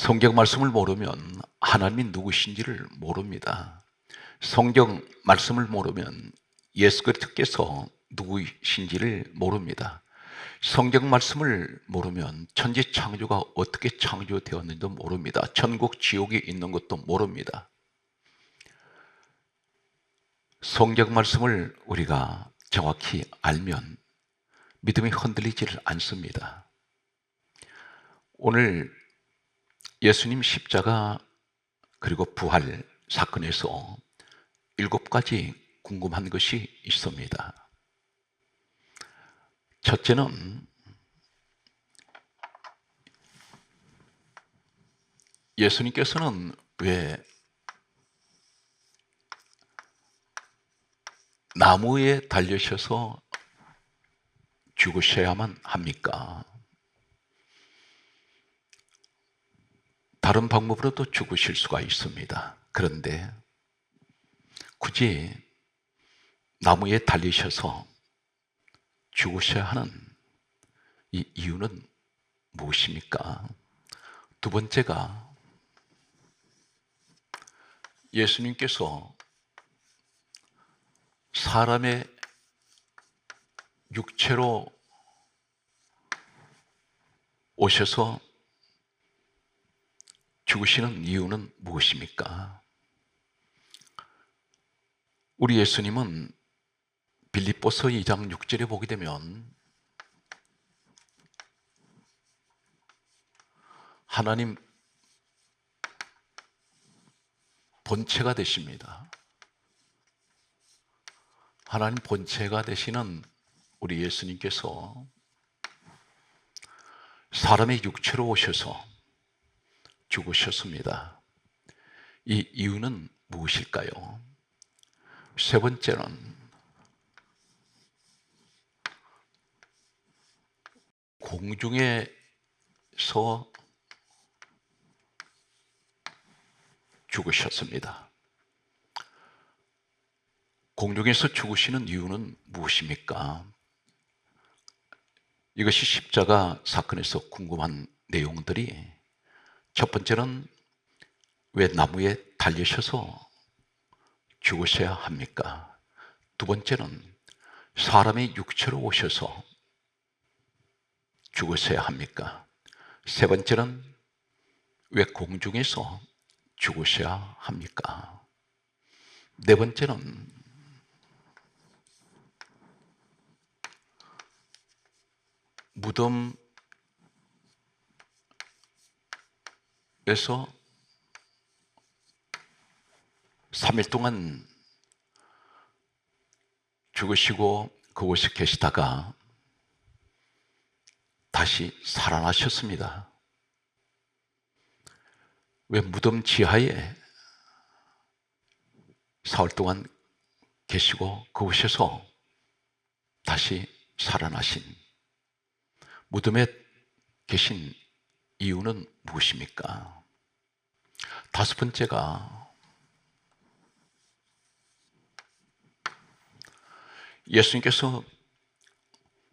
성경 말씀을 모르면 하나님이 누구신지를 모릅니다. 성경 말씀을 모르면 예수 그리스도께서 누구신지를 모릅니다. 성경 말씀을 모르면 천지 창조가 어떻게 창조되었는지도 모릅니다. 천국, 지옥이 있는 것도 모릅니다. 성경 말씀을 우리가 정확히 알면 믿음이 흔들리지를 않습니다. 오늘 예수님 십자가 그리고 부활 사건에서 7가지 궁금한 것이 있습니다. 첫째는 예수님께서는 왜 나무에 달리셔서 죽으셔야만 합니까? 다른 방법으로도 죽으실 수가 있습니다. 그런데 굳이 나무에 달리셔서 죽으셔야 하는 이 이유는 무엇입니까? 두 번째가 예수님께서 사람의 육체로 오셔서 죽으시는 이유는 무엇입니까? 우리 예수님은 빌립보서 2장 6절에 보게 되면 하나님 본체가 되십니다. 하나님 본체가 되시는 우리 예수님께서 사람의 육체로 오셔서 죽으셨습니다. 이 이유는 무엇일까요? 세 번째는 공중에서 죽으셨습니다. 공중에서 죽으시는 이유는 무엇입니까? 이것이 십자가 사건에서 궁금한 내용들이, 첫 번째는 왜 나무에 달리셔서 죽으셔야 합니까? 두 번째는 사람의 육체로 오셔서 죽으셔야 합니까? 세 번째는 왜 공중에서 죽으셔야 합니까? 네 번째는 무덤에서 3일 동안 죽으시고 그곳에 계시다가 다시 살아나셨습니다. 왜 무덤 지하에 사흘 동안 계시고 그곳에서 다시 살아나신, 무덤에 계신 이유는 무엇입니까? 다섯 번째가 예수님께서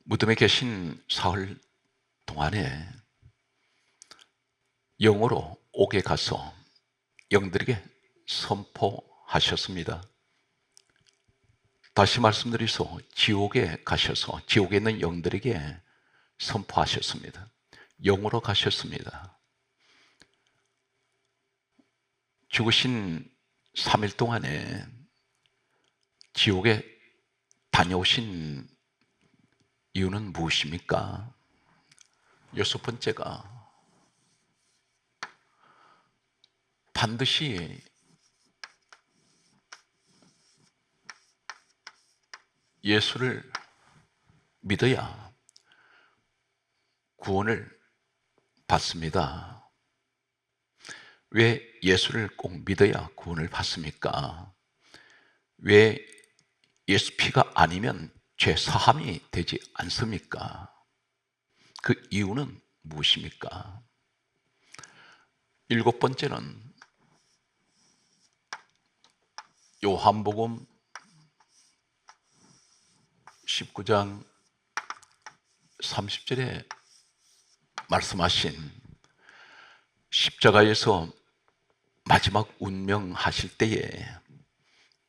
무덤에 계신 사흘 동안에 영으로 옥에 가서 영들에게 선포하셨습니다. 다시 말씀드려서 지옥에 가셔서 지옥에 있는 영들에게 선포하셨습니다. 영으로 가셨습니다. 죽으신 3일 동안에 지옥에 다녀오신 이유는 무엇입니까? 여섯 번째가 반드시 예수를 믿어야 구원을 받습니다. 왜 예수를 꼭 믿어야 구원을 받습니까? 왜 예수 피가 아니면 죄 사함이 되지 않습니까? 그 이유는 무엇입니까? 일곱 번째는 요한복음 19장 30절에 말씀하신 십자가에서 마지막 운명하실 때에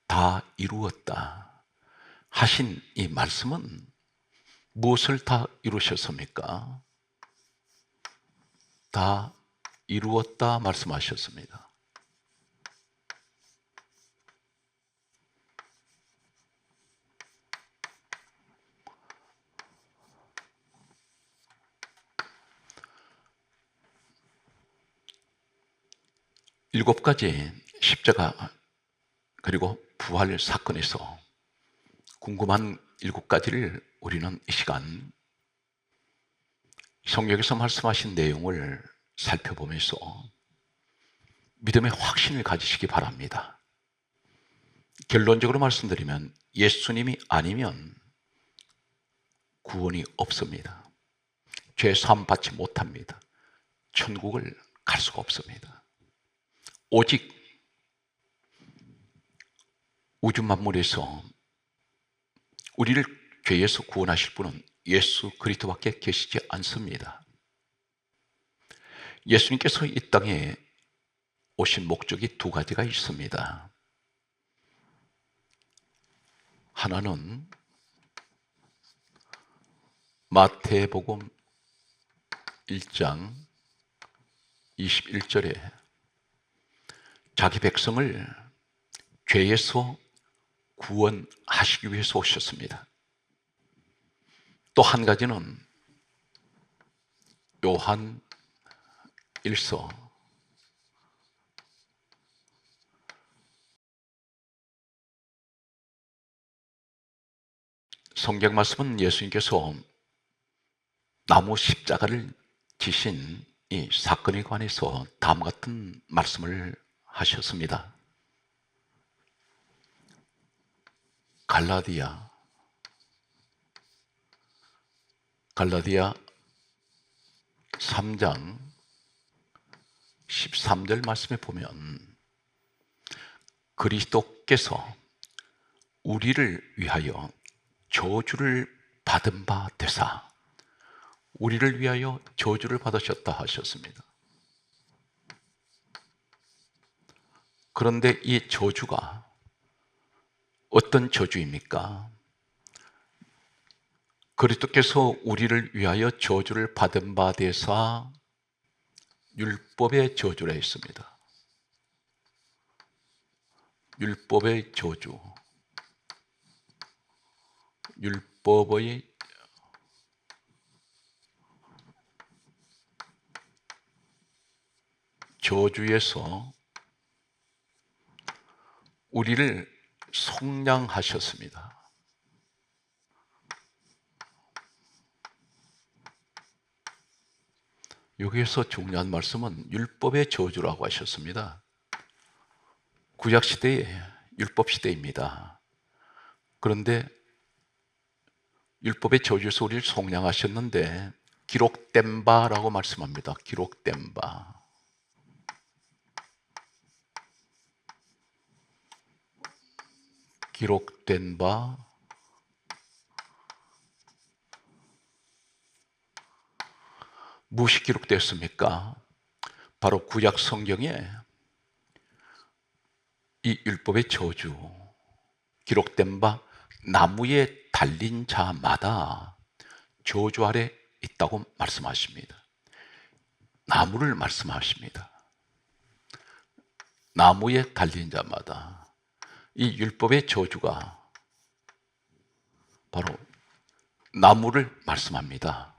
다 이루었다 하신 이 말씀은 무엇을 다 이루셨습니까? 다 이루었다 말씀하셨습니다. 일곱 가지 십자가 그리고 부활 사건에서 궁금한 일곱 가지를 우리는 이 시간 성경에서 말씀하신 내용을 살펴보면서 믿음의 확신을 가지시기 바랍니다. 결론적으로 말씀드리면 예수님이 아니면 구원이 없습니다. 죄 사함 받지 못합니다. 천국을 갈 수가 없습니다. 오직 우주 만물에서 우리를 죄에서 구원하실 분은 예수 그리스도밖에 계시지 않습니다. 예수님께서 이 땅에 오신 목적이 두 가지가 있습니다. 하나는 마태복음 1장 21절에 자기 백성을 죄에서 구원하시기 위해서 오셨습니다. 또 한 가지는 요한 1서 성경 말씀은 예수님께서 나무 십자가를 지신 이 사건에 관해서 다음과 같은 말씀을 하셨습니다. 갈라디아 3장 13절 말씀에 보면 그리스도께서 우리를 위하여 저주를 받은 바 되사 우리를 위하여 저주를 받으셨다 하셨습니다. 그런데 이 저주가 어떤 저주입니까? 그리스도께서 우리를 위하여 저주를 받은 바 되사 율법의 저주라 했습니다. 율법의 저주, 율법의 저주에서 우리를 속량하셨습니다. 여기에서 중요한 말씀은 율법의 저주라고 하셨습니다. 구약시대의 율법시대입니다. 그런데 율법의 저주에서 우리를 속량하셨는데 기록된 바라고 말씀합니다. 기록된 바. 기록된 바. 무엇이 기록되었습니까? 바로 구약 성경에 이 율법의 저주, 기록된 바 나무에 달린 자마다 저주 아래 있다고 말씀하십니다. 나무를 말씀하십니다. 나무에 달린 자마다 이 율법의 저주가 바로 나무를 말씀합니다.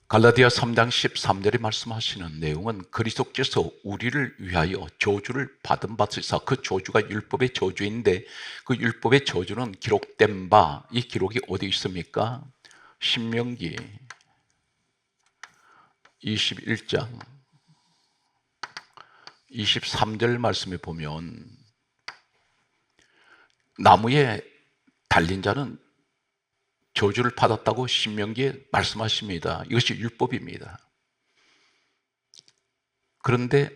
갈라디아 3장 13절에 말씀하시는 내용은 그리스도께서 우리를 위하여 저주를 받은 바 되사 그 저주가 율법의 저주인데 그 율법의 저주는 기록된 바, 이 기록이 어디 있습니까? 신명기 21장 23절 말씀에 보면 나무에 달린 자는 저주를 받았다고 신명기에 말씀하십니다. 이것이 율법입니다. 그런데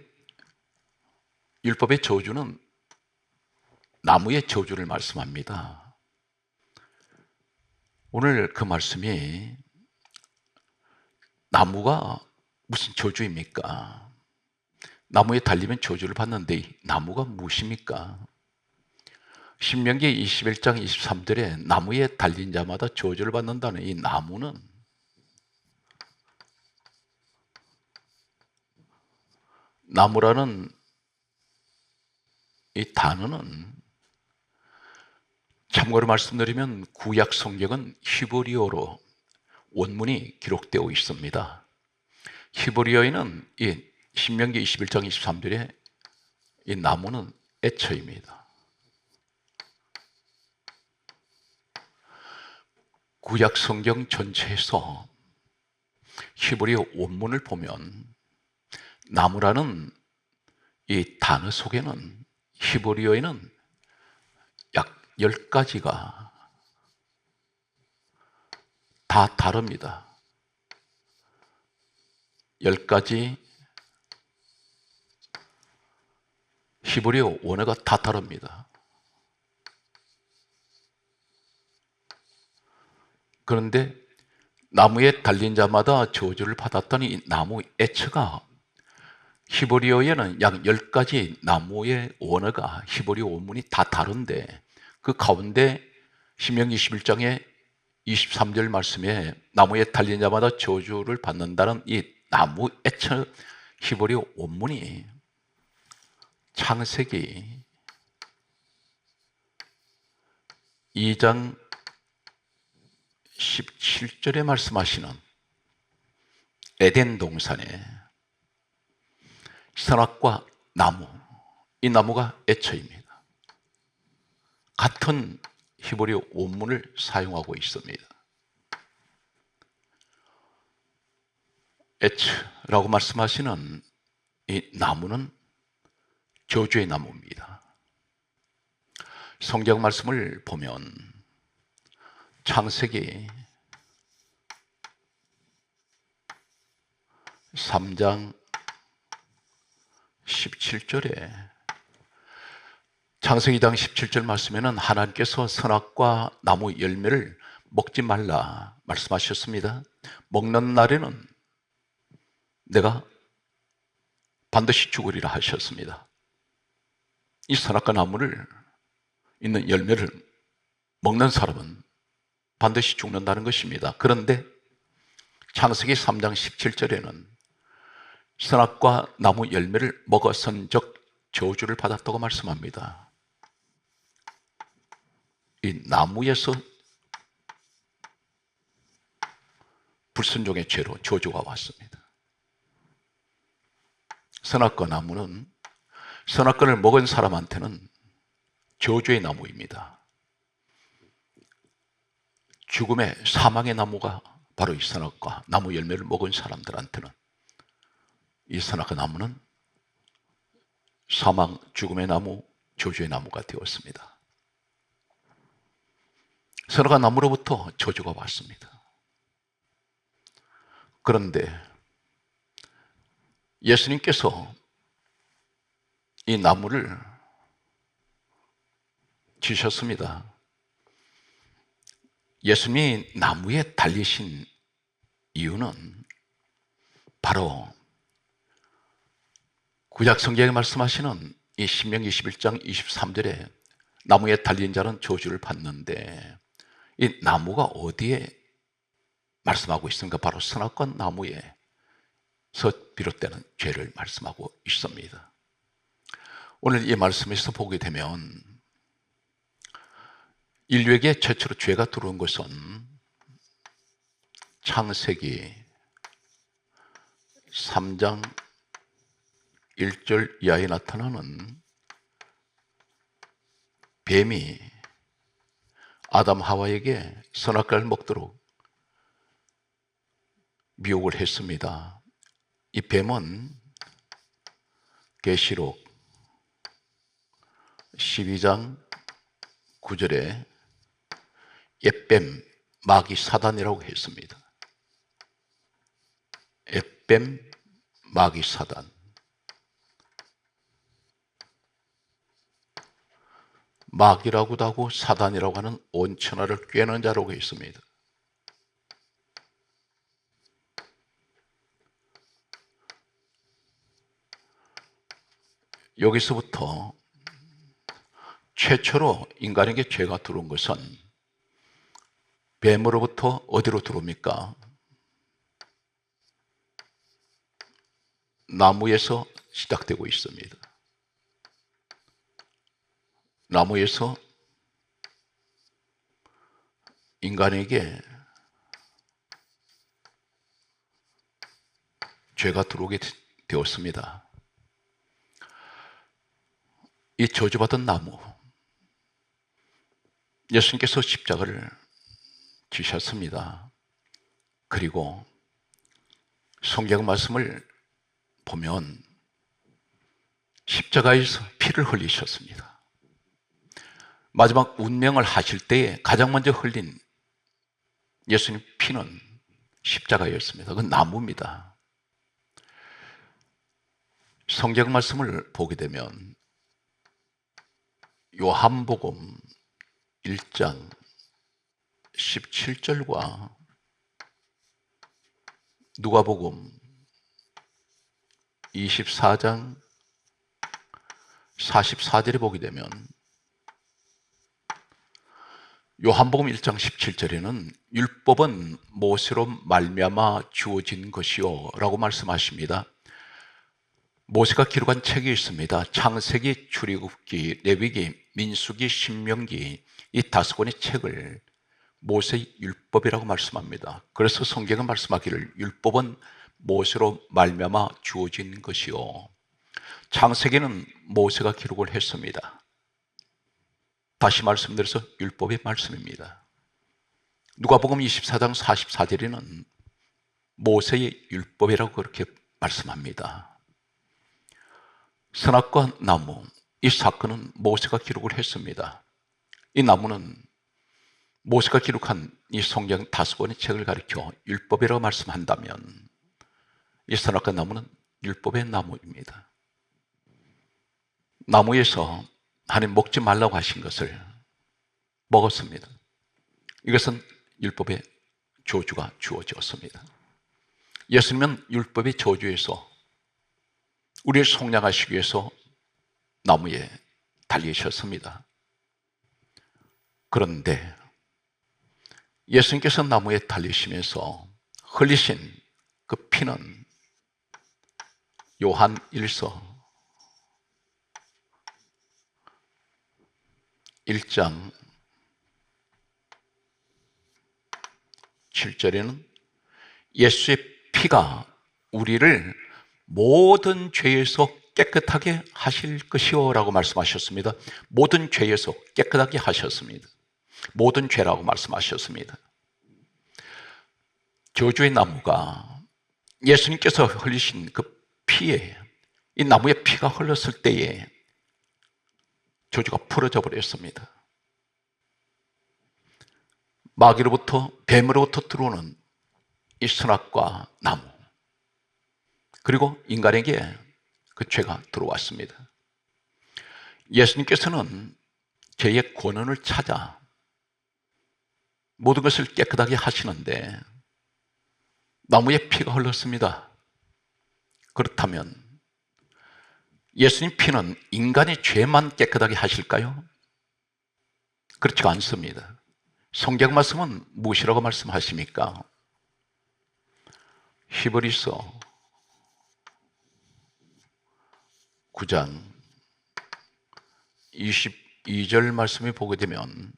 율법의 저주는 나무의 저주를 말씀합니다. 오늘 그 말씀이 나무가 무슨 저주입니까? 나무에 달리면 저주를 받는데 이 나무가 무엇입니까? 신명기 21장 23절에 나무에 달린 자마다 저주를 받는다는 이 나무는 나무라는 이 단어는 참고로 말씀드리면 구약 성경은 히브리어로 원문이 기록되어 있습니다. 히브리어에는 이 신명기 21장 23절에 이 나무는 에처입니다. 구약 성경 전체에서 히브리어 원문을 보면 나무라는 이 단어 속에는 히브리어에는 약 10가지가 다 다릅니다. 10가지 히브리어 원어가 다 다릅니다. 그런데 나무에 달린 자마다 저주를 받았더니 이 나무 에처가 히브리어에는 약 10가지 나무의 원어가 히브리어 원문이 다 다른데 그 가운데 신명기 21장의 23절 말씀에 나무에 달린 자마다 저주를 받는다는 이 나무 에처 히브리어 원문이 창세기 2장 17절에 말씀하시는 에덴 동산에 선악과 나무, 이 나무가 에처입니다. 같은 히브리어 원문을 사용하고 있습니다. 에처라고 말씀하시는 이 나무는 저주의 나무입니다. 성경 말씀을 보면 창세기 3장 17절에 창세기 2장 17절 말씀에는 하나님께서 선악과 나무 열매를 먹지 말라 말씀하셨습니다. 먹는 날에는 내가 반드시 죽으리라 하셨습니다. 이 선악과 나무를 있는 열매를 먹는 사람은 반드시 죽는다는 것입니다. 그런데 창세기 3장 17절에는 선악과 나무 열매를 먹어선즉 저주를 받았다고 말씀합니다. 이 나무에서 불순종의 죄로 저주가 왔습니다. 선악과 나무는 선악과를 먹은 사람한테는 저주의 나무입니다. 죽음의 사망의 나무가 바로 이 선악과 나무 열매를 먹은 사람들한테는 이 선악과 나무는 사망, 죽음의 나무, 저주의 나무가 되었습니다. 선악과 나무로부터 저주가 왔습니다. 그런데 예수님께서 이 나무를 지셨습니다. 예수님이 나무에 달리신 이유는 바로 구약 성경에 말씀하시는 이 신명기 21장 23절에 나무에 달린 자는 저주를 받는데 이 나무가 어디에 말씀하고 있습니까? 바로 선악과 나무에서 비롯되는 죄를 말씀하고 있습니다. 오늘 이 말씀에서 보게 되면 인류에게 최초로 죄가 들어온 것은 창세기 3장 1절 이하에 나타나는 뱀이 아담 하와에게 선악과를 먹도록 미혹을 했습니다. 이 뱀은 계시록 12장 9절에 옛뱀 마귀 사단이라고 했습니다. 옛뱀 마귀 사단. 마귀라고도 하고 사단이라고 하는 온천하를 꿰는 자라고 했습니다. 여기서부터 최초로 인간에게 죄가 들어온 것은 뱀으로부터 어디로 들어옵니까? 나무에서 시작되고 있습니다. 나무에서 인간에게 죄가 들어오게 되었습니다. 이 저주받은 나무, 예수님께서 십자가를 지셨습니다. 그리고 성경 말씀을 보면 십자가에서 피를 흘리셨습니다. 마지막 운명을 하실 때에 가장 먼저 흘린 예수님 피는 십자가였습니다. 그건 나무입니다. 성경 말씀을 보게 되면 요한복음 1장 17절과 누가복음 24장 44절에 보게 되면 요한복음 1장 17절에는 율법은 모세로 말미암아 주어진 것이요 라고 말씀하십니다. 모세가 기록한 책이 있습니다. 창세기, 출애굽기, 레위기, 민수기, 신명기 이 5권의 책을 모세의 율법이라고 말씀합니다. 그래서 성경은 말씀하기를 율법은 모세로 말미암아 주어진 것이요. 창세기는 모세가 기록을 했습니다. 다시 말씀드려서 율법의 말씀입니다. 누가복음 24장 44절에는 모세의 율법이라고 그렇게 말씀합니다. 선악과 나무, 이 사건은 모세가 기록을 했습니다. 이 나무는 모세가 기록한 이 성경 5권의 책을 가리켜 율법이라고 말씀한다면 이 선악과 나무는 율법의 나무입니다. 나무에서 하나님 먹지 말라고 하신 것을 먹었습니다. 이것은 율법의 저주가 주어졌습니다. 예수님은 율법의 저주에서 우리를 속량하시기 위해서 나무에 달리셨습니다. 그런데 예수님께서 나무에 달리시면서 흘리신 그 피는 요한 1서 1장 7절에는 예수의 피가 우리를 모든 죄에서 깨끗하게 하실 것이요 라고 말씀하셨습니다. 모든 죄에서 깨끗하게 하셨습니다. 모든 죄라고 말씀하셨습니다. 저주의 나무가 예수님께서 흘리신 그 피에, 이 나무에 피가 흘렀을 때에 저주가 풀어져 버렸습니다. 마귀로부터, 뱀으로부터 들어오는 이 선악과 나무, 그리고 인간에게 그 죄가 들어왔습니다. 예수님께서는 죄의 권원을 찾아 모든 것을 깨끗하게 하시는데 나무에 피가 흘렀습니다. 그렇다면 예수님 피는 인간의 죄만 깨끗하게 하실까요? 그렇지가 않습니다. 성경 말씀은 무엇이라고 말씀하십니까? 히브리서 9장 22절 말씀을 보게 되면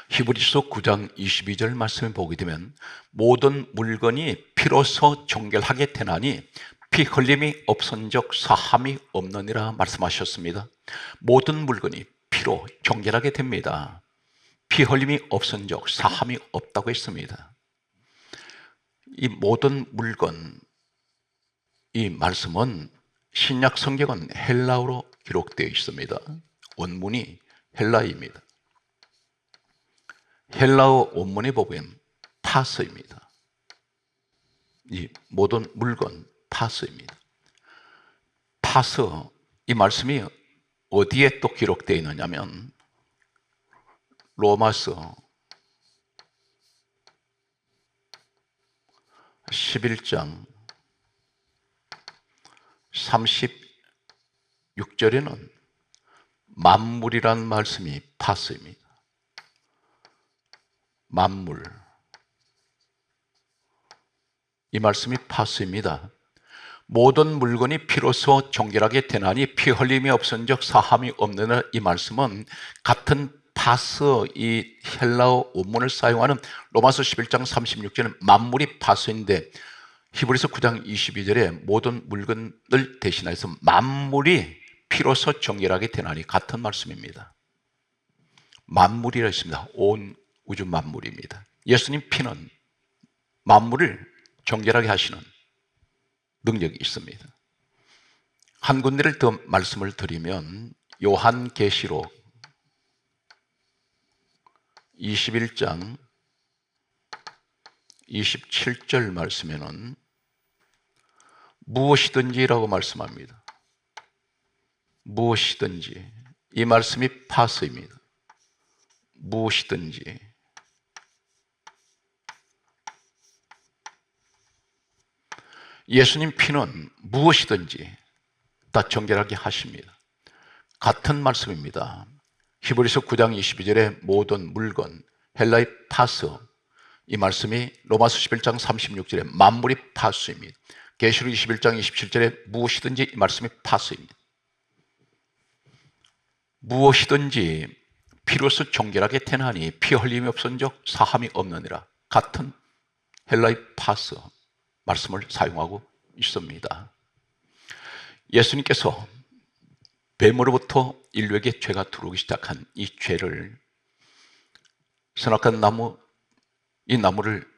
히브리서 9장 22절 말씀을 보게 되면 모든 물건이 피로서 정결하게 되나니 피 흘림이 없은즉 사함이 없느니라 말씀하셨습니다. 모든 물건이 피로 정결하게 됩니다. 피 흘림이 없은즉 사함이 없다고 했습니다. 이 모든 물건, 이 말씀은 신약 성경은 헬라어로 기록되어 있습니다. 원문이 헬라어입니다. 헬라어 원문에 보면 파스입니다. 이 모든 물건 파스입니다. 파스, 이 말씀이 어디에 또 기록되어 있느냐면 로마서 11장 36절에는 만물이라는 말씀이 파스입니다. 만물. 이 말씀이 파스입니다. 모든 물건이 피로써 정결하게 되나니 피 흘림이 없은즉 사함이 없느니라. 이 말씀은 같은 파스, 이 헬라어 원문을 사용하는 로마서 11장 36절은 만물이 파스인데 히브리서 9장 22절에 모든 물건을 대신해서 만물이 피로써 정결하게 되나니 같은 말씀입니다. 만물이라 했습니다. 온 우주 만물입니다. 예수님 피는 만물을 정결하게 하시는 능력이 있습니다. 한 군데를 더 말씀을 드리면 요한계시록 21장 27절 말씀에는 무엇이든지라고 말씀합니다. 무엇이든지. 이 말씀이 파스입니다. 무엇이든지. 예수님 피는 무엇이든지 다 정결하게 하십니다. 같은 말씀입니다. 히브리서 9장 22절에 모든 물건, 헬라의 파스, 이 말씀이 로마서 11장 36절에 만물이 파스입니다. 계시록 21장 27절에 무엇이든지 이 말씀이 파스입니다. 무엇이든지 피로써 정결하게 되나니 피 흘림이 없은즉 사함이 없느니라. 같은 헬라의 파스 말씀을 사용하고 있습니다. 예수님께서 뱀으로부터 인류에게 죄가 들어오기 시작한 이 죄를 선악한 나무, 이 나무를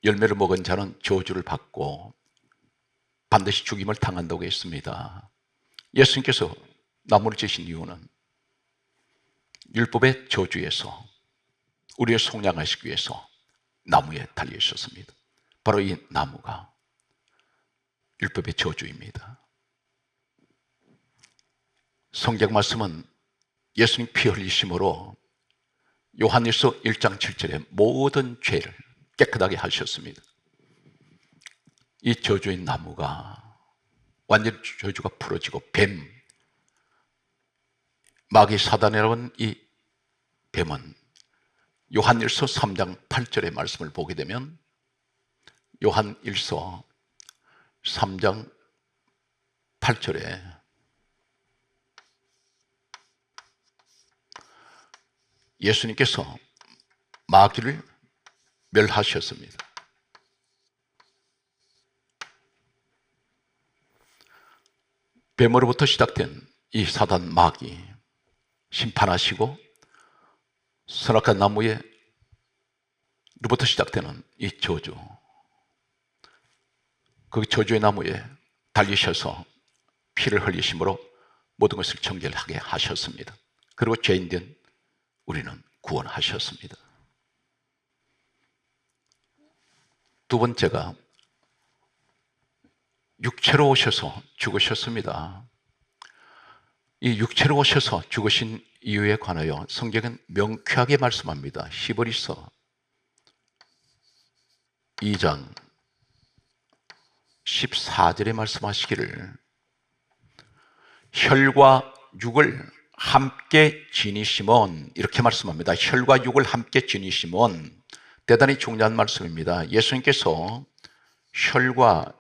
열매를 먹은 자는 저주를 받고 반드시 죽임을 당한다고 했습니다. 예수님께서 나무를 지신 이유는 율법의 저주에서 우리를 속량하시기 위해서 나무에 달리셨습니다. 바로 이 나무가 율법의 저주입니다. 성경 말씀은 예수님 피 흘리심으로 요한일서 1장 7절에 모든 죄를 깨끗하게 하셨습니다. 이 저주의 나무가 완전히 저주가 풀어지고 뱀, 마귀 사단이라는 이 뱀은 요한일서 3장 8절의 말씀을 보게 되면 요한일서 3장 8절에 예수님께서 마귀를 멸하셨습니다. 뱀으로부터 시작된 이 사단 마귀 심판하시고 선악한 나무에 로부터 시작되는 이 저주, 그 저주의 나무에 달리셔서 피를 흘리심으로 모든 것을 정결하게 하셨습니다. 그리고 죄인된 우리는 구원하셨습니다. 두 번째가 육체로 오셔서 죽으셨습니다. 이 육체로 오셔서 죽으신 이유에 관하여 성경은 명쾌하게 말씀합니다. 히브리서 2장 14절에 말씀하시기를 혈과 육을 함께 지니심은, 이렇게 말씀합니다. 혈과 육을 함께 지니심은 대단히 중요한 말씀입니다. 예수님께서 혈과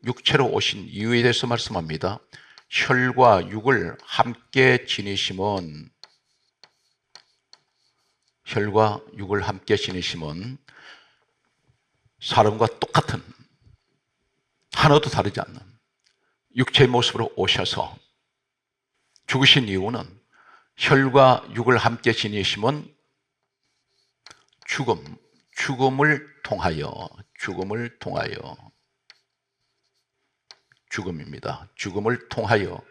육체로 오신 이유에 대해서 말씀합니다. 혈과 육을 함께 지니심은, 혈과 육을 함께 지니심은 사람과 똑같은, 하나도 다르지 않는 육체의 모습으로 오셔서 죽으신 이유는 혈과 육을 함께 지니심은 죽음을 통하여 죽음입니다. 죽음을 통하여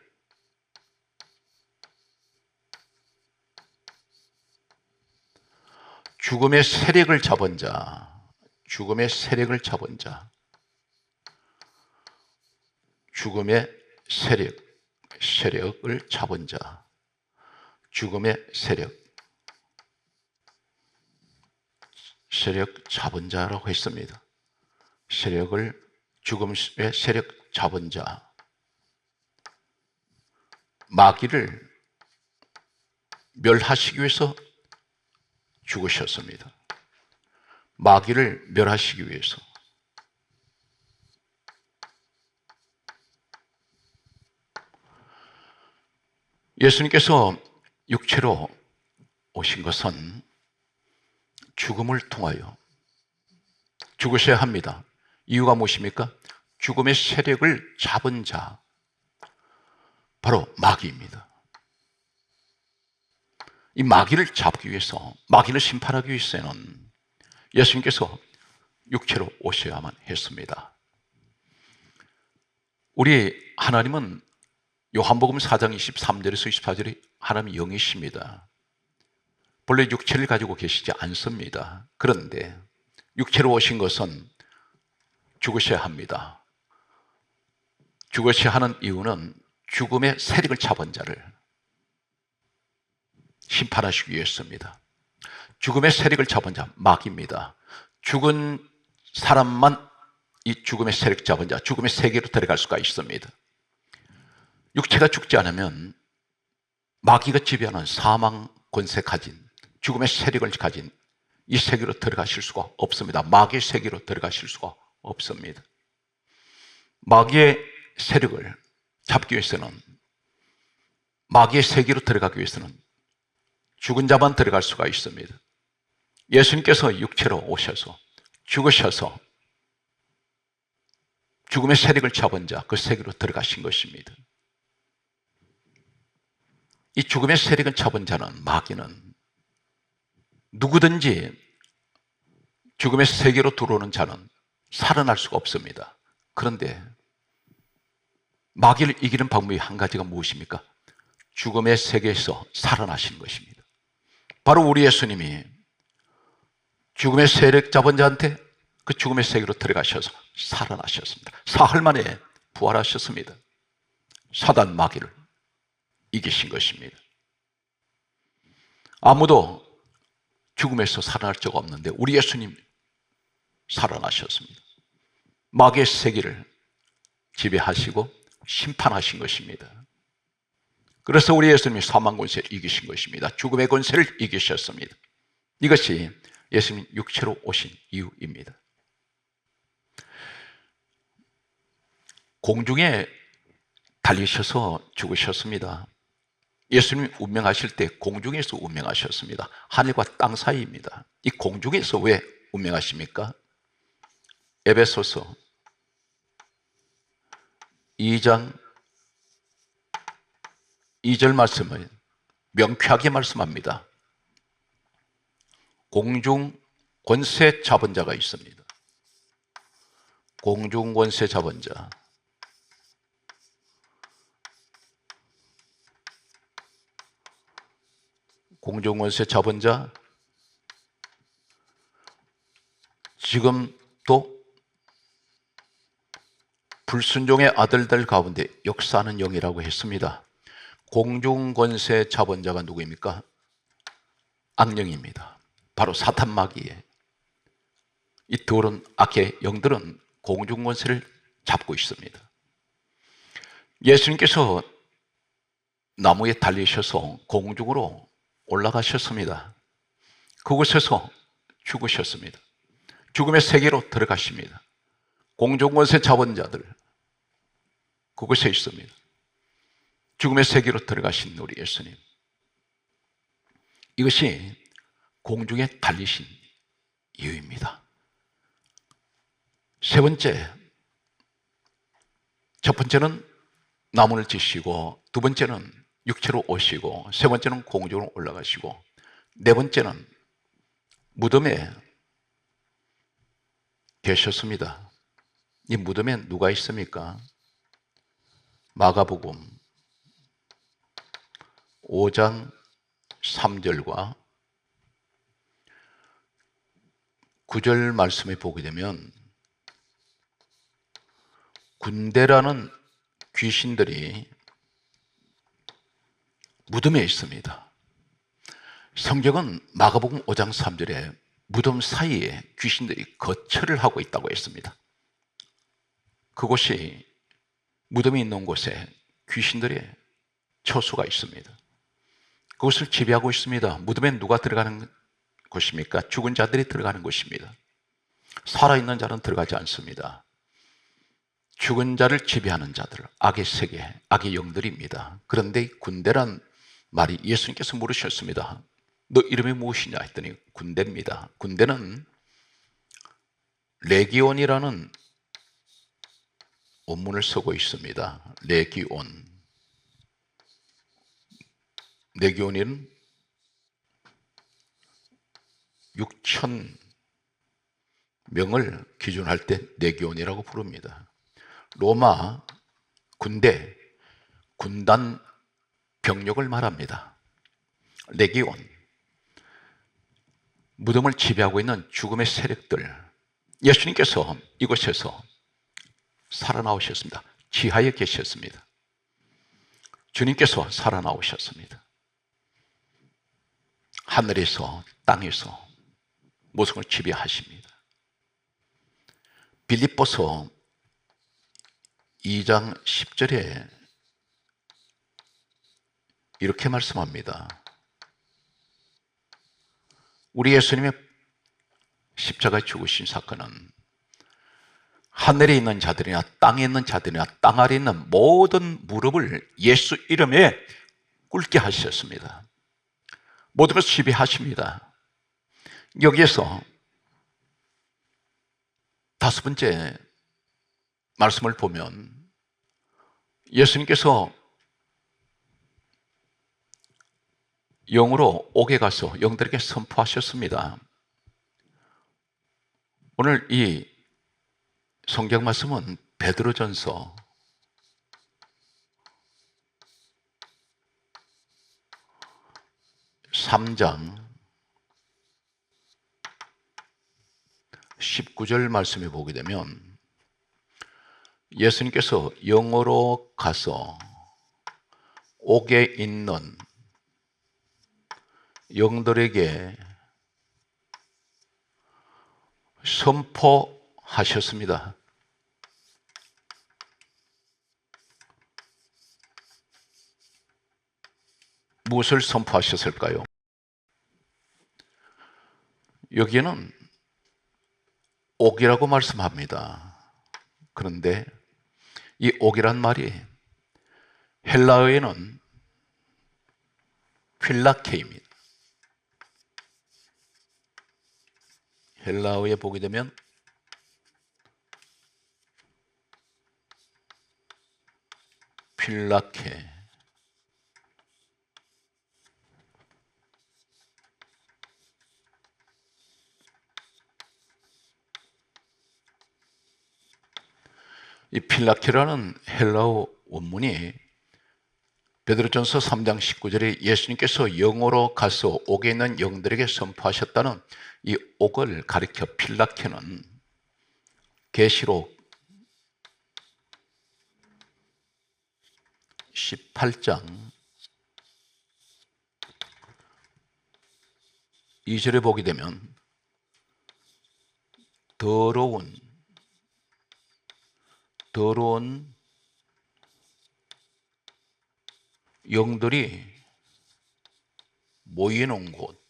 죽음의 세력을 잡은 자, 죽음의 세력을 잡은 자, 죽음의 세력을 잡은 자, 죽음의 세력 잡은 자라고 했습니다. 죽음의 세력 잡은 자, 마귀를 멸하시기 위해서 죽으셨습니다. 마귀를 멸하시기 위해서. 예수님께서 육체로 오신 것은 죽음을 통하여 죽으셔야 합니다. 이유가 무엇입니까? 죽음의 세력을 잡은 자, 바로 마귀입니다. 이 마귀를 잡기 위해서, 마귀를 심판하기 위해서는 예수님께서 육체로 오셔야만 했습니다. 우리 하나님은 요한복음 4장 23절에서 24절에 하나님이 영이십니다. 본래 육체를 가지고 계시지 않습니다. 그런데 육체로 오신 것은 죽으셔야 합니다. 죽으셔야 하는 이유는 죽음의 세력을 잡은 자를 심판하시기 위해서입니다. 죽음의 세력을 잡은 자, 마귀입니다. 죽은 사람만 이 죽음의 세력 잡은 자, 죽음의 세계로 들어갈 수가 있습니다. 육체가 죽지 않으면 마귀가 지배하는 사망 권세 가진, 죽음의 세력을 가진 이 세계로 들어가실 수가 없습니다. 마귀의 세계로 들어가실 수가 없습니다. 마귀의 세력을 잡기 위해서는, 마귀의 세계로 들어가기 위해서는 죽은 자만 들어갈 수가 있습니다. 예수님께서 육체로 오셔서 죽으셔서 죽음의 세력을 잡은 자, 그 세계로 들어가신 것입니다. 이 죽음의 세력을 잡은 자는, 마귀는 누구든지 죽음의 세계로 들어오는 자는 살아날 수가 없습니다. 그런데 마귀를 이기는 방법이 한 가지가 무엇입니까? 죽음의 세계에서 살아나신 것입니다. 바로 우리 예수님이 죽음의 세력 잡은 자한테 그 죽음의 세계로 들어가셔서 살아나셨습니다. 사흘 만에 부활하셨습니다. 사단 마귀를 이기신 것입니다. 아무도 죽음에서 살아날 적 없는데 우리 예수님 살아나셨습니다. 마귀의 세계를 지배하시고 심판하신 것입니다. 그래서 우리 예수님이 사망 권세를 이기신 것입니다. 죽음의 권세를 이기셨습니다. 이것이 예수님 육체로 오신 이유입니다. 공중에 달리셔서 죽으셨습니다. 예수님이 운명하실 때 공중에서 운명하셨습니다. 하늘과 땅 사이입니다. 이 공중에서 왜 운명하십니까? 에베소서 2장 2절 말씀을 명쾌하게 말씀합니다. 공중 권세 잡은 자가 있습니다. 공중 권세 잡은 자. 공중 권세 잡은 자. 지금도 불순종의 아들들 가운데 역사하는 영이라고 했습니다. 공중 권세 잡은 자가 누구입니까? 악령입니다. 바로 사탄 마귀의 이 더러운 악의 영들은 공중 권세를 잡고 있습니다. 예수님께서 나무에 달리셔서 공중으로 올라가셨습니다. 그곳에서 죽으셨습니다. 죽음의 세계로 들어가십니다. 공중 권세 잡은 자들 그곳에 있습니다. 죽음의 세계로 들어가신 우리 예수님, 이것이 공중에 달리신 이유입니다. 세 번째, 첫 번째는 나무를 지시고, 두 번째는 육체로 오시고, 세 번째는 공중으로 올라가시고, 네 번째는 무덤에 계셨습니다. 이 무덤에 누가 있습니까? 마가복음 5장 3절과 9절 말씀에 보게 되면 군대라는 귀신들이 무덤에 있습니다. 성경은 마가복음 5장 3절에 무덤 사이에 귀신들이 거처를 하고 있다고 했습니다. 그곳이 무덤이 있는 곳에 귀신들의 처소가 있습니다. 그것을 지배하고 있습니다. 무덤에 누가 들어가는 곳입니까? 죽은 자들이 들어가는 곳입니다. 살아있는 자는 들어가지 않습니다. 죽은 자를 지배하는 자들, 악의 세계, 악의 영들입니다. 그런데 군대란 말이 예수님께서 물으셨습니다. 너 이름이 무엇이냐 했더니 군대입니다. 군대는 레기온이라는 원문을 쓰고 있습니다. 레기온. 레기온은 6천 명을 기준할 때 레기온이라고 부릅니다. 로마 군대, 군단 병력을 말합니다. 레기온. 무덤을 지배하고 있는 죽음의 세력들, 예수님께서 이곳에서 살아나오셨습니다. 지하에 계셨습니다. 주님께서 살아나오셨습니다. 하늘에서 땅에서 모든 걸 지배하십니다. 빌립보서 2장 10절에 이렇게 말씀합니다. 우리 예수님의 십자가에 죽으신 사건은 하늘에 있는 자들이나 땅에 있는 자들이나 땅 아래에 있는 모든 무릎을 예수 이름에 꿇게 하셨습니다. 모든 것을 지배하십니다. 여기에서 다섯 번째 말씀을 보면 예수님께서 영으로 옥에 가서 영들에게 선포하셨습니다. 오늘 이 성경 말씀은 베드로전서 3장 19절 말씀에 보게 되면 예수님께서 영으로 가서 옥에 있는 영들에게 선포하셨습니다. 무엇을 선포하셨을까요? 여기에는 옥이라고 말씀합니다. 그런데 이 옥이란 말이 헬라어에는 필라케입니다. 헬라어에 보게 되면 필라케. 이 필라케라는 헬라어 원문이 베드로전서 3장 19절에 예수님께서 영으로 가서 옥에 있는 영들에게 선포하셨다는 이 옥을 가리켜 필라케는 계시록 18장 2절에 보게 되면 더러운 영들이 모이는 곳,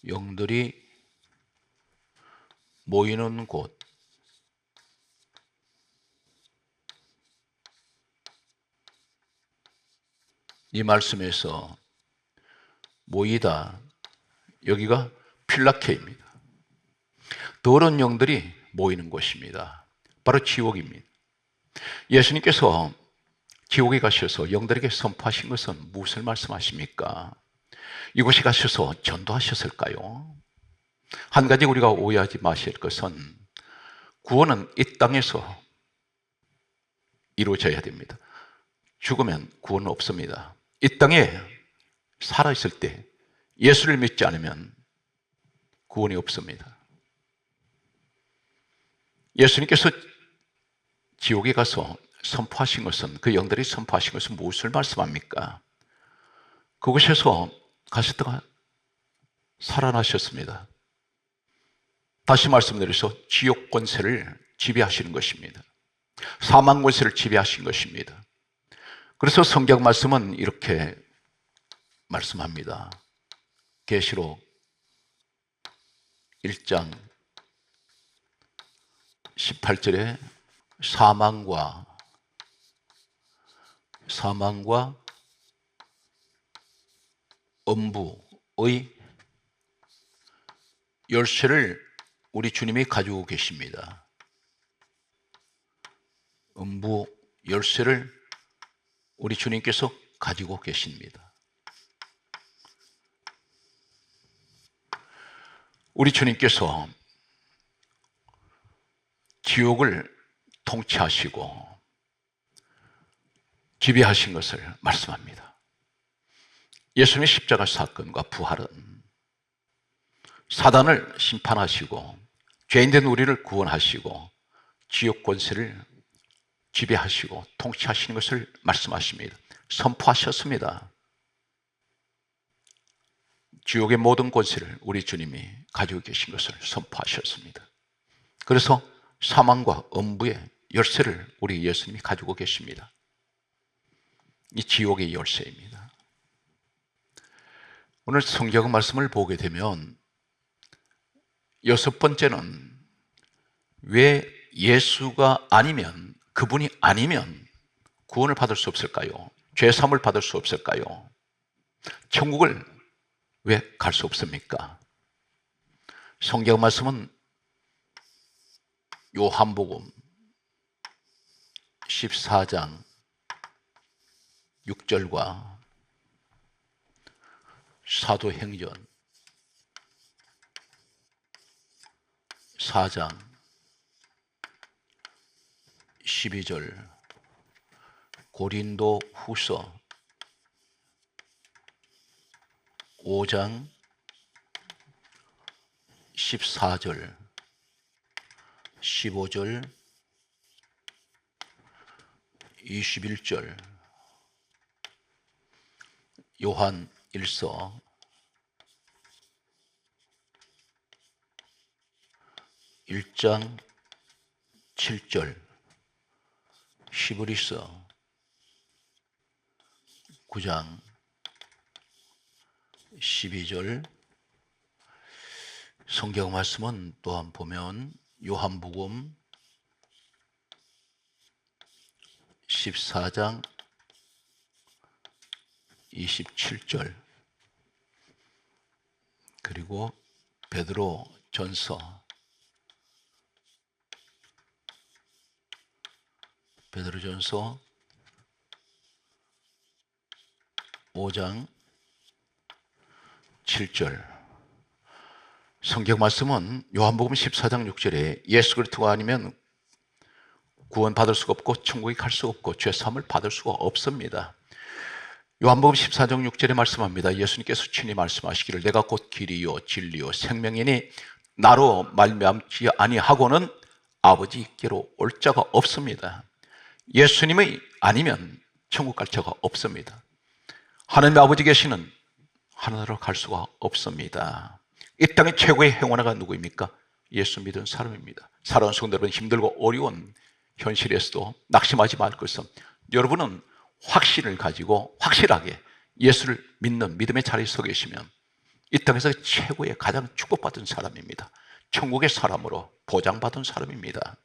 영들이 모이는 곳, 이 말씀에서 모이다, 여기가 필라케입니다. 더러운 영들이 모이는 곳입니다. 바로 지옥입니다. 예수님께서 지옥에 가셔서 영들에게 선포하신 것은 무엇을 말씀하십니까? 이곳에 가셔서 전도하셨을까요? 한 가지 우리가 오해하지 마실 것은 구원은 이 땅에서 이루어져야 됩니다. 죽으면 구원은 없습니다. 이 땅에 살아있을 때 예수를 믿지 않으면 구원이 없습니다. 예수님께서 지옥에 가서 선포하신 것은, 그 영들이 선포하신 것은 무엇을 말씀합니까? 그곳에서 가셨다가 살아나셨습니다. 다시 말씀드려서 지옥 권세를 지배하시는 것입니다. 사망 권세를 지배하신 것입니다. 그래서 성경 말씀은 이렇게 말씀합니다. 계시록 1장 18절에 사망과 음부의 열쇠를 우리 주님이 가지고 계십니다. 음부 열쇠를 우리 주님께서 가지고 계십니다. 우리 주님께서 지옥을 통치하시고 지배하신 것을 말씀합니다. 예수님의 십자가 사건과 부활은 사단을 심판하시고 죄인된 우리를 구원하시고 지옥 권세를 지배하시고 통치하시는 것을 말씀하십니다. 선포하셨습니다. 지옥의 모든 권세를 우리 주님이 가지고 계신 것을 선포하셨습니다. 그래서 사망과 음부의 열쇠를 우리 예수님이 가지고 계십니다. 이 지옥의 열쇠입니다. 오늘 성경 말씀을 보게 되면 여섯 번째는 왜 예수가 아니면, 그분이 아니면 구원을 받을 수 없을까요? 죄사함을 받을 수 없을까요? 천국을 왜 갈 수 없습니까? 성경 말씀은 요한복음 14장 6절과 사도행전 4장 12절, 고린도 후서 5장 14절, 15절, 21절, 요한 1서 1장 7절, 히브리서 9장 12절, 성경 말씀은 또한 보면 요한복음 14장 27절, 그리고 베드로 전서 5장 7절. 성경 말씀은 요한복음 14장 6절에 예수 그리스도가 아니면 구원 받을 수가 없고 천국에 갈 수가 없고 죄사함을 받을 수가 없습니다. 요한복음 14장 6절에 말씀합니다. 예수님께서 친히 말씀하시기를 내가 곧 길이요 진리요 생명이니 나로 말미암지 아니하고는 아버지께로 올 자가 없습니다. 예수님이 아니면 천국 갈 자가 없습니다. 하나님의 아버지 계시는 하늘나라로 갈 수가 없습니다. 이 땅의 최고의 행운아가 누구입니까? 예수 믿은 사람입니다. 사랑하는 성도 여러분, 힘들고 어려운 현실에서도 낙심하지 말 것은 여러분은 확신을 가지고 확실하게 예수를 믿는 믿음의 자리에 서 계시면 이 땅에서 최고의 가장 축복받은 사람입니다. 천국의 사람으로 보장받은 사람입니다.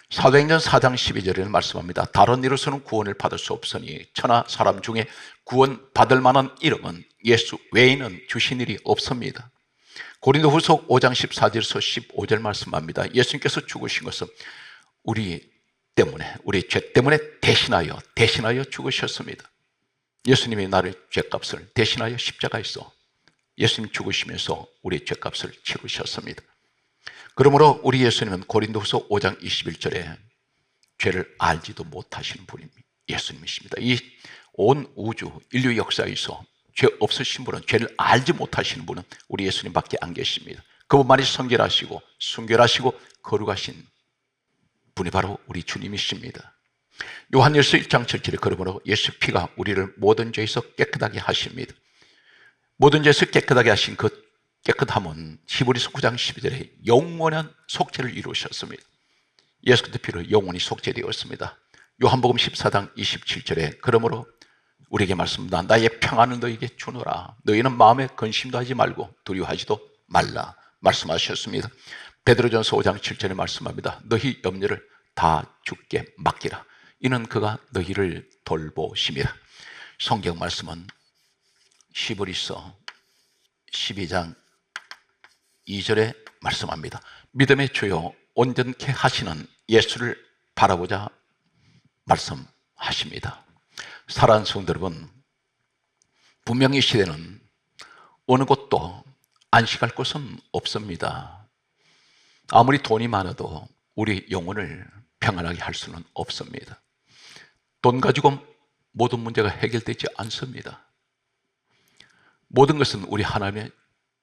사도행전 4장 12절에는 말씀합니다. 다른 이로서는 구원을 받을 수 없으니 천하 사람 중에 구원 받을 만한 이름은 예수 외에는 주신 일이 없습니다. 고린도후서 5장 14절에서 15절 말씀합니다. 예수님께서 죽으신 것은 우리 때문에, 우리 죄 때문에 대신하여 죽으셨습니다. 예수님이 나를 죄값을 대신하여 십자가에서 예수님 죽으시면서 우리 죄값을 치르셨습니다. 그러므로 우리 예수님은 고린도후서 5장 21절에 죄를 알지도 못하시는 분이 예수님이십니다. 이 온 우주 인류 역사에서 죄 없으신 분은, 죄를 알지 못하시는 분은 우리 예수님밖에 안 계십니다. 그분만이 성결하시고 순결하시고 거룩하신 분이 바로 우리 주님이십니다. 요한일서 1장 7절에 그러므로 예수 피가 우리를 모든 죄에서 깨끗하게 하십니다. 모든 죄에서 깨끗하게 하신 그 깨끗함은 히브리서 9장 12절에 영원한 속죄를 이루셨습니다. 예수 그리스도 피로 영원히 속죄되었습니다. 요한복음 14장 27절에 그러므로 우리에게 말씀합니다. 나의 평안을 너희에게 주노라. 너희는 마음에 근심도 하지 말고 두려워하지도 말라 말씀하셨습니다. 베드로전서 5장 7절에 말씀합니다. 너희 염려를 다 주께 맡기라. 이는 그가 너희를 돌보심이라. 성경 말씀은 히브리서 12장 2절에 말씀합니다. 믿음의 주요 온전케 하시는 예수를 바라보자 말씀하십니다. 사랑하는 성도 여러분, 분명히 시대는 어느 곳도 안식할 곳은 없습니다. 아무리 돈이 많아도 우리 영혼을 평안하게 할 수는 없습니다. 돈 가지고 모든 문제가 해결되지 않습니다. 모든 것은 우리 하나님의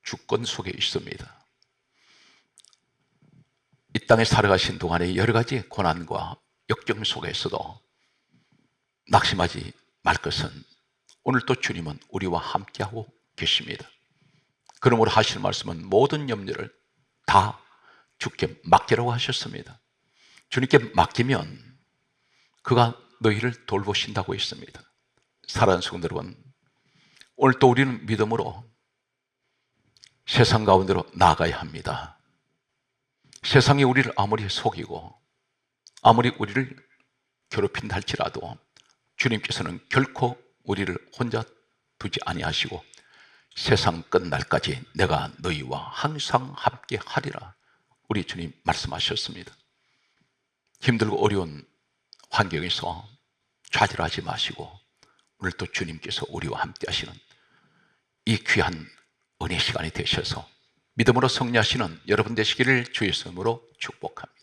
주권 속에 있습니다. 이 땅에 살아가신 동안에 여러 가지 고난과 역경 속에서도 낙심하지 말 것은 오늘 또 주님은 우리와 함께하고 계십니다. 그러므로 하시는 말씀은 모든 염려를 다 주께 맡기라고 하셨습니다. 주님께 맡기면 그가 너희를 돌보신다고 했습니다. 사랑하는 성도 여러분, 오늘 또 우리는 믿음으로 세상 가운데로 나아가야 합니다. 세상이 우리를 아무리 속이고 아무리 우리를 괴롭힌다 할지라도 주님께서는 결코 우리를 혼자 두지 아니하시고 세상 끝날까지 내가 너희와 항상 함께 하리라 우리 주님 말씀하셨습니다. 힘들고 어려운 환경에서 좌절하지 마시고 오늘 또 주님께서 우리와 함께 하시는 이 귀한 은혜 시간이 되셔서 믿음으로 승리하시는 여러분 되시기를 주의 이름으로 축복합니다.